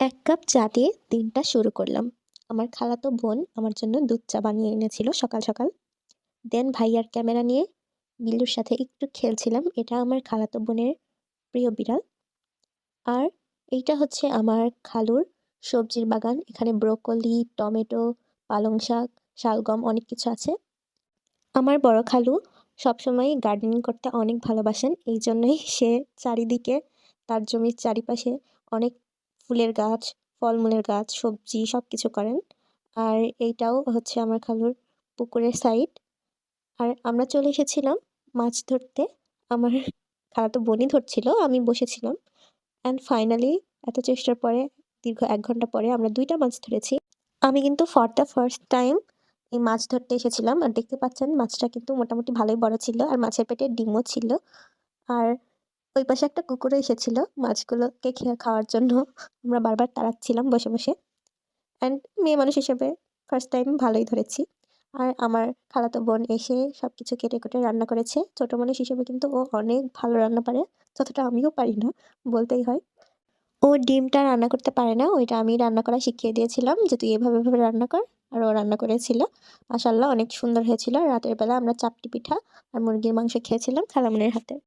১ cup চা দিয়ে দিনটা শুরু করলাম। আমার খালাতো বোন আমার জন্য দুধ চা বানিয়ে এনেছিল সকাল, সকাল। দেন ভাইয়ার ক্যামেরা নিয়ে বিল্লুর সাথে একটু খেলছিলাম। এটা আমার খালাতো বোনের প্রিয় বিড়াল। আর এইটা হচ্ছে আমার খালুর সবজির বাগান। এখানে ব্রোকলি, টমেটো, পালং শাক, শালগম অনেক কিছু আছে। আমার বড় খালু সবসময়ই গার্ডেনিং করতে অনেক ভালোবাসেন। এইজন্যই সে চারিদিকে তার জমির চারিপাশে অনেক ফুলের গাছ, ফলমূলের গাছ, সবজি সবকিছু করেন। আর এইটাও হচ্ছে আমার খালুর পুকুরের সাইড। আর আমরা চলে এসেছিলাম মাছ ধরতে। আমার খালাতো বোনই ধরছিল, আমি বসেছিলাম। অ্যান্ড ফাইনালি এত চেষ্টার পরে দীর্ঘ ১ ঘন্টা পরে আমরা ২ টা মাছ ধরেছি। আমি কিন্তু ফর দ্য ফার্স্ট টাইম এই মাছ ধরতে এসেছিলাম। আর দেখতে পাচ্ছেন মাছটা কিন্তু মোটামুটি ভালোই বড় ছিল। আর মাছের পেটে ডিমও ছিল। আর ওই পাশে একটা কুকুরও এসেছিল মাছগুলোকে খাওয়ার জন্য। আমরা বারবার তাড়াচ্ছিলাম বসে, বসে। অ্যান্ড মেয়ে মানুষ হিসেবে ফার্স্ট টাইম ভালোই ধরেছি। আর আমার খালাতো বোন এসে সবকিছু কেটে-কুটে রান্না করেছে। ছোট মানুষ হিসেবে কিন্তু ও অনেক ভালো রান্না পারে। যতটা আমিও পারি না, বলতেই হয়। ও ডিমটা রান্না করতে পারে না। ওইটা আমি রান্না করা শিখিয়ে দিয়েছিলাম যে, "তুই এভাবে, এভাবে রান্না কর।" আর ও রান্না করেছিল। মাশাআল্লাহ অনেক সুন্দর হয়েছিল। রাতের বেলা আমরা চাপটি পিঠা আর মুরগির মাংস খেয়েছিলাম খালামণির হাতে।